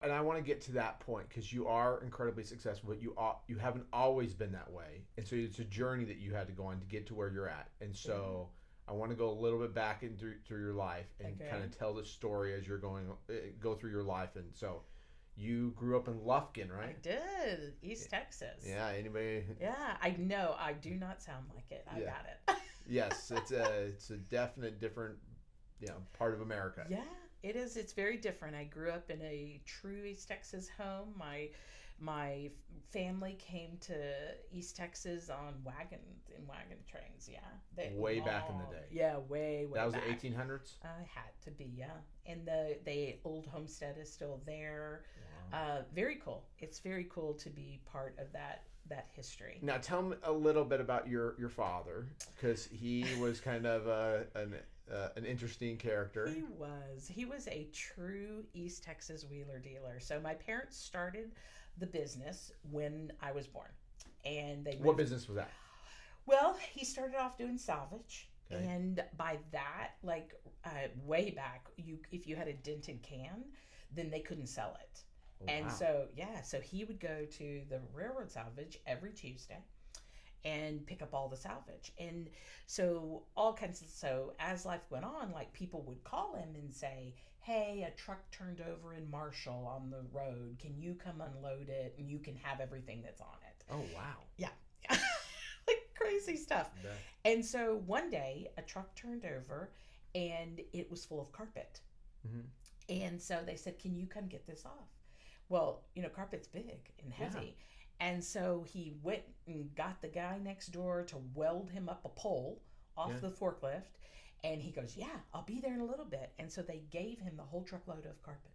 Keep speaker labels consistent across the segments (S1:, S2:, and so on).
S1: And I want to get to that point because you are incredibly successful, but you haven't always been that way, and so it's a journey that you had to go on to get to where you're at. And so I want to go a little bit back in through your life and kind of tell the story as you're go through your life. And so you grew up in Lufkin,
S2: I
S1: right?
S2: did. East Texas.
S1: Yeah. Anybody?
S2: Yeah, I know. I do not sound like it. I
S1: Yeah.
S2: got it.
S1: Yes. It's a definite different part of America.
S2: Yeah, it is. It's very different. I grew up in a true East Texas home. My family came to East Texas on wagons in wagon trains. Yeah,
S1: Way back in the day.
S2: Yeah, way
S1: That was
S2: back.
S1: the 1800s.
S2: Had to be, yeah. And the old homestead is still there. Very cool. It's very cool to be part of that history.
S1: Now tell me a little bit about your father, because he was kind of an interesting character.
S2: He was a true East Texas wheeler dealer. So my parents started the business when I was born, and they
S1: What
S2: moved.
S1: business was that?
S2: Well, he started off doing salvage.
S1: Okay.
S2: And by that, like way back, if you had a dented can, then they couldn't sell it.
S1: Oh,
S2: And
S1: wow.
S2: so he would go to the railroad salvage every Tuesday and pick up all the salvage. And so all kinds of, so as life went on, like people would call him and say, "Hey, a truck turned over in Marshall on the road. Can you come unload it and you can have everything that's on it?"
S1: Oh, wow.
S2: Yeah. Like crazy stuff.
S1: Yeah.
S2: And so one day a truck turned over and it was full of carpet.
S1: Mm-hmm.
S2: And so they said, "Can you come get this off?" Well, carpet's big and heavy. And so he went and got the guy next door to weld him up a pole off
S1: Yeah.
S2: the forklift. And he goes, "Yeah, I'll be there in a little bit." And so they gave him the whole truckload of carpet.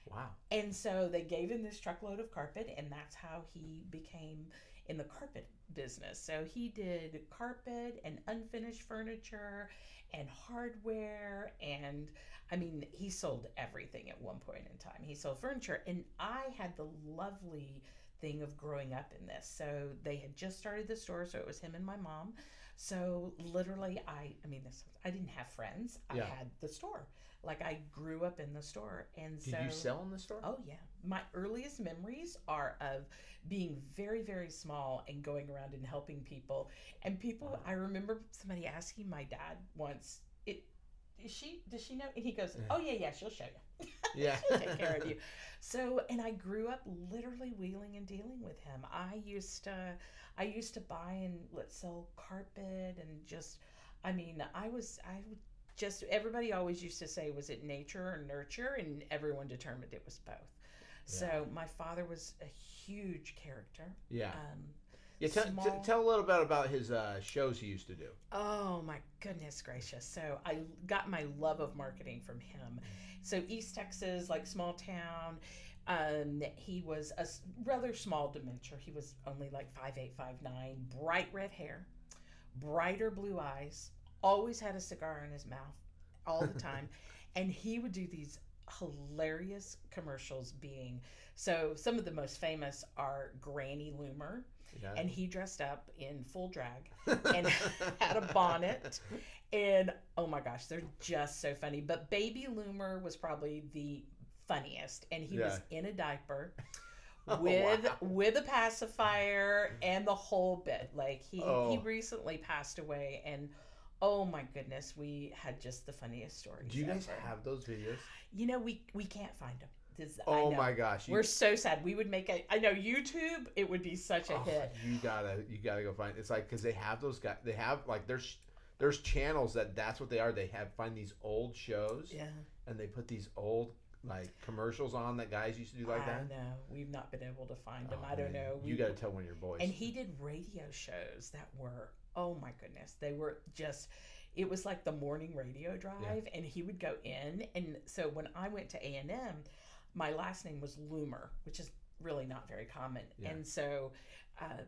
S1: Wow.
S2: And so they gave him this truckload of carpet, and that's how he became in the carpet business. So he did carpet and unfinished furniture and hardware. And I mean, he sold everything at one point in time. He sold furniture. And I had the lovely thing of growing up in this. So they had just started the store, so it was him and my mom. So literally, I didn't have friends. I
S1: Yeah.
S2: had the store. Like I grew up in the store, and
S1: Did you sell in the store?
S2: Oh yeah, my earliest memories are of being very, very small and going around and helping people. And people,
S1: Wow.
S2: I remember somebody asking my dad once, does she know?" And he goes,
S1: Yeah.
S2: "Oh yeah, she'll show you.
S1: Yeah.
S2: She'll take care of you." So, and I grew up literally wheeling and dealing with him. I used to buy and let's sell carpet and just, I would just, everybody always used to say, was it nature or nurture? And everyone determined it was both.
S1: Yeah.
S2: So my father was a huge character.
S1: Yeah.
S2: Um,
S1: Yeah.
S2: small.
S1: Tell a little bit about his shows he used to do.
S2: Oh my goodness gracious. So I got my love of marketing from him. So East Texas, like small town. He was rather small dementia. He was only like 5'8", 5'9", bright red hair, brighter blue eyes, always had a cigar in his mouth all the time. And he would do these hilarious commercials so some of the most famous are Granny Loomer,
S1: Yeah.
S2: and he dressed up in full drag and had a bonnet, and oh my gosh, they're just so funny. But Baby Loomer was probably the funniest, and he was in a diaper
S1: Oh,
S2: with
S1: wow.
S2: with a pacifier and the whole bit. Like he
S1: Oh.
S2: recently passed away, and oh my goodness, we had just the funniest stories.
S1: Do you guys
S2: ever.
S1: have those videos?
S2: We can't find them.
S1: Oh my gosh.
S2: We're so sad. We would make I know YouTube, it would be such a hit.
S1: You gotta go find. It's like because they have those guys. They have like there's channels that's what they are. They find these old shows.
S2: Yeah.
S1: And they put these old like commercials on that guys used to do like that.
S2: I know. We've not been able to find them.
S1: Oh,
S2: I don't
S1: man.
S2: know.
S1: You got to tell one of your boys.
S2: And he did radio shows that were, oh my goodness, they were just, it was like the morning radio drive, and he would go in. And so when I went to A&M, my last name was Loomer, which is really not very common.
S1: Yeah.
S2: And so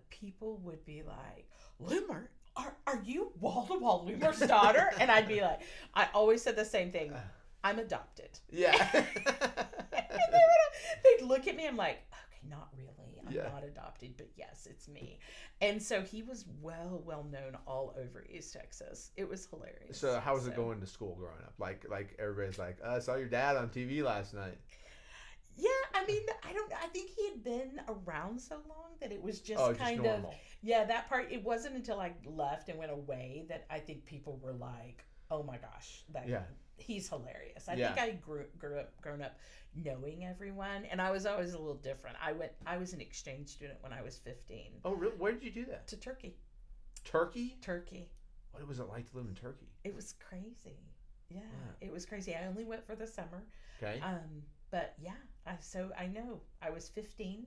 S2: people would be like, "Loomer? Are you wall-to-wall Loomer's daughter?" And I'd be like, I always said the same thing. I'm adopted.
S1: Yeah.
S2: They'd look at me. I'm like, okay, not really. I'm not adopted, but yes, it's me. And so he was well known all over East Texas. It was hilarious.
S1: So how was it going to school growing up? Like everybody's like, I saw your dad on TV last night.
S2: Yeah, I mean, I think he had been around so long that it was just
S1: Oh, just
S2: kind of,
S1: normal.
S2: yeah, that part, it wasn't until I left and went away that I think people were like, oh my gosh, that
S1: Yeah.
S2: he's hilarious. I
S1: Yeah.
S2: think I grown up knowing everyone, and I was always a little different. I was an exchange student when I was 15
S1: Oh, really? Where did you do that?
S2: to Turkey.
S1: Turkey?
S2: Turkey.
S1: What was it like to live in Turkey?
S2: It was crazy. Yeah,
S1: Yeah.
S2: it was crazy. I only went for the summer.
S1: Okay.
S2: But yeah, I know I was 15.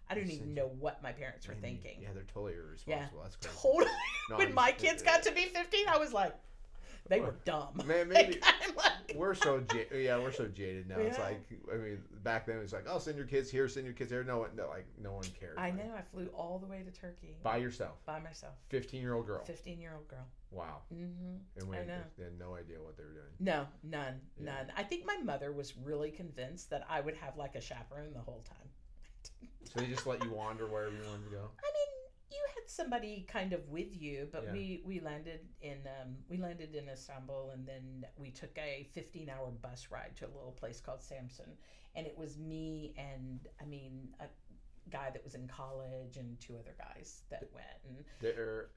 S2: I don't even know what my parents were thinking.
S1: Yeah, they're totally irresponsible. That's crazy.
S2: Totally.
S1: No,
S2: When my kids got to be 15, I was like, they were dumb.
S1: Man, maybe
S2: Like,
S1: we're so jaded now. It's
S2: Yeah.
S1: like, I mean, back then it was like, oh, send your kids here, send your kids there. No one cared.
S2: I
S1: Like,
S2: know. I flew all the way to Turkey
S1: by yourself,
S2: by myself.
S1: 15-year-old girl.
S2: 15-year-old girl.
S1: Wow.
S2: Mm-hmm.
S1: And
S2: I know.
S1: they had no idea what they were doing.
S2: No, none,
S1: Yeah.
S2: none. I think my mother was really convinced that I would have like a chaperone the whole time.
S1: So they just let you wander wherever you wanted to go.
S2: I mean, you had somebody kind of with you, but
S1: Yeah.
S2: we landed in Istanbul, and then we took a 15-hour bus ride to a little place called Samsun, and it was me and a guy that was in college and two other guys that went. And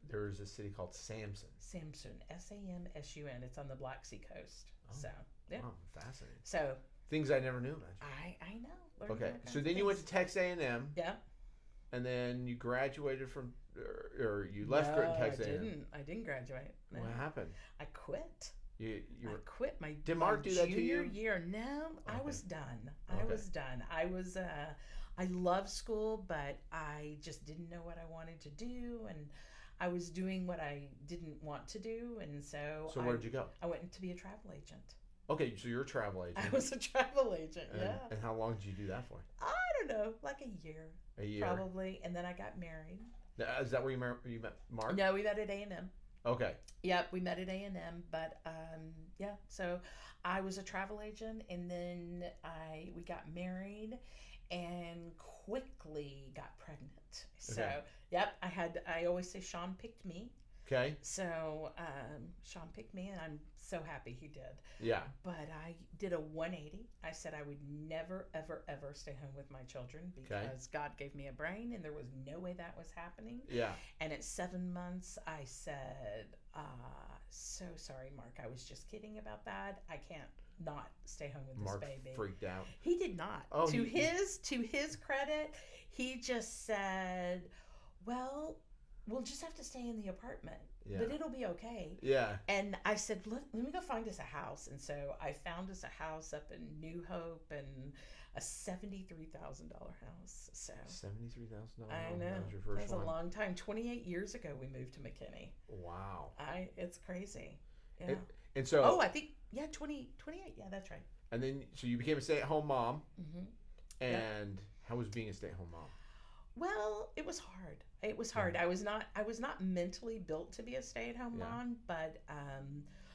S1: There's a city called Samson.
S2: Samsun, Samsun. It's on the Black Sea coast.
S1: Oh.
S2: So yeah.
S1: Wow, fascinating.
S2: So
S1: Things I never knew about
S2: I know.
S1: you.
S2: Learned
S1: Okay,
S2: all kinds
S1: so
S2: of
S1: then you went to
S2: things.
S1: Texas A&M,
S2: Yeah.
S1: and then you graduated from, or you left Texas A&M.
S2: I didn't graduate. No.
S1: What happened?
S2: I quit.
S1: You
S2: I
S1: were
S2: quit my
S1: Did Mark
S2: my
S1: do that to
S2: junior
S1: you?
S2: year. No, I
S1: Okay.
S2: was done.
S1: Okay.
S2: I was done. I was I love school, but I just didn't know what I wanted to do, and I was doing what I didn't want to do, and so
S1: So where did you go?
S2: I went to be a travel agent.
S1: Okay, so you're a travel agent.
S2: I was a travel agent.
S1: and,
S2: Yeah.
S1: And how long did you do that for?
S2: I don't know, like a year
S1: A year.
S2: probably, and then I got married.
S1: Is that where you met Mark?
S2: No, we met at A&M.
S1: Okay.
S2: Yep, we met at A&M, but yeah. So I was a travel agent, and then we got married, and quickly got pregnant. So
S1: Okay.
S2: yep, I always say Sean picked me.
S1: Okay.
S2: So Sean picked me, and I'm so happy he did.
S1: Yeah.
S2: But I did a 180. I said I would never, ever, ever stay home with my children because God gave me a brain, and there was no way that was happening.
S1: Yeah.
S2: And at 7 months, I said, so sorry, Mark. I was just kidding about that. I can't not stay home with
S1: Mark
S2: this baby.
S1: freaked out.
S2: He did not.
S1: Oh,
S2: to his credit, he just said, well, we'll just have to stay in the apartment,
S1: Yeah.
S2: but it'll be okay.
S1: Yeah.
S2: And I said, let me go find us a house. And so I found us a house up in New Hope, and a $73,000 house. So
S1: $73,000.
S2: I know.
S1: That was your
S2: That
S1: first
S2: was
S1: one.
S2: a long time. 28 years ago, we moved to McKinney.
S1: Wow.
S2: It's crazy. Yeah.
S1: And so.
S2: Oh, I think, yeah, 28. Yeah, that's right.
S1: And then so you became a stay-at-home mom.
S2: Hmm.
S1: And how was being a stay-at-home mom?
S2: Well, it was hard. It was hard. I was not mentally built to be a stay-at-home
S1: Yeah.
S2: mom, but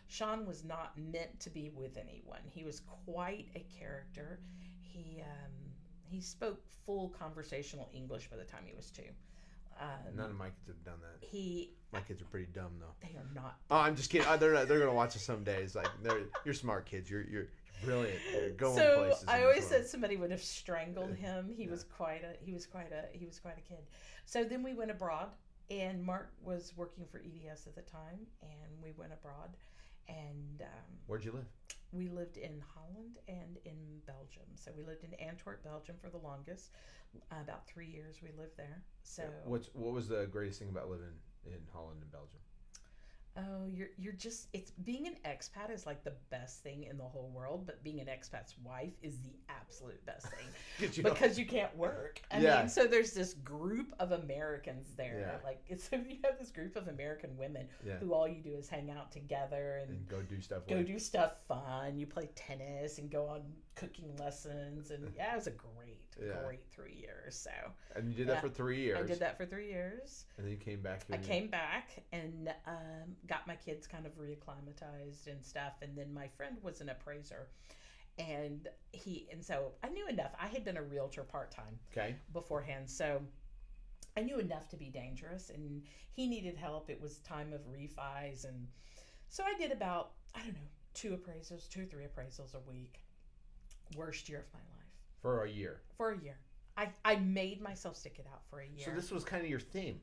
S2: Sean was not meant to be with anyone. He was quite a character. He spoke full conversational English by the time he was 2.
S1: None of my kids have done that.
S2: He
S1: My kids are pretty dumb though.
S2: They are not.
S1: Oh, I'm just kidding. They're gonna watch us some days. Like you're smart kids. You're brilliant. You're going
S2: So
S1: places.
S2: I
S1: in
S2: always
S1: this
S2: said
S1: world.
S2: somebody would have strangled him. He
S1: Yeah.
S2: was quite a kid. So then we went abroad, and Mark was working for EDS at the time, and we went abroad, and
S1: Where'd you live?
S2: we lived in Holland and in Belgium. So we lived in Antwerp, Belgium for the longest. About 3 years we lived there. So
S1: What was the greatest thing about living in Holland and Belgium?
S2: oh, you're just, it's being an expat is like the best thing in the whole world, but being an expat's wife is the absolute best thing.
S1: Did you-
S2: Because you can't work. I
S1: Yeah.
S2: mean, so there's this group of Americans there.
S1: Yeah.
S2: Like, so you have this group of American women
S1: Yeah.
S2: who all you do is hang out together and
S1: And go do stuff.
S2: go
S1: with.
S2: do stuff fun. You play tennis and go on cooking lessons. And yeah, it was a great 3 years. So
S1: And you did that
S2: Yeah.
S1: for 3 years.
S2: I did that for 3 years.
S1: And then you came back.
S2: I came back and got my kids kind of reacclimatized and stuff. And then my friend was an appraiser. And so I knew enough. I had been a realtor part-time
S1: Okay.
S2: beforehand, so I knew enough to be dangerous, and he needed help. It was time of refis, and so I did about, I don't know, 2 or 3 appraisals a week. Worst year of my life.
S1: For a year.
S2: For a year. I made myself stick it out for a year.
S1: So this was kind of your theme.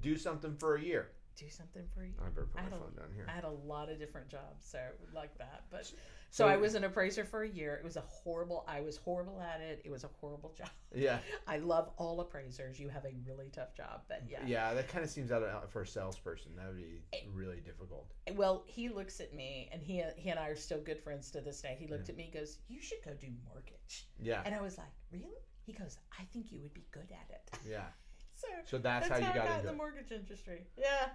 S1: Do something for a year.
S2: Do something for a year.
S1: I better put my phone down here.
S2: I had a lot of different jobs, so like that. But so I was an appraiser for a year. It was I was horrible at it. It was a horrible job.
S1: Yeah.
S2: I love all appraisers. You have a really tough job, but yeah.
S1: Yeah, that kind of seems out for a salesperson. That would be really difficult.
S2: Well, he looks at me, and he and I are still good friends to this day. He looked at me, and goes, "You should go do mortgage."
S1: Yeah.
S2: And I was like, "Really?" He goes, "I think you would be good at it."
S1: Yeah.
S2: So
S1: that's how you got into
S2: the mortgage industry. Yeah.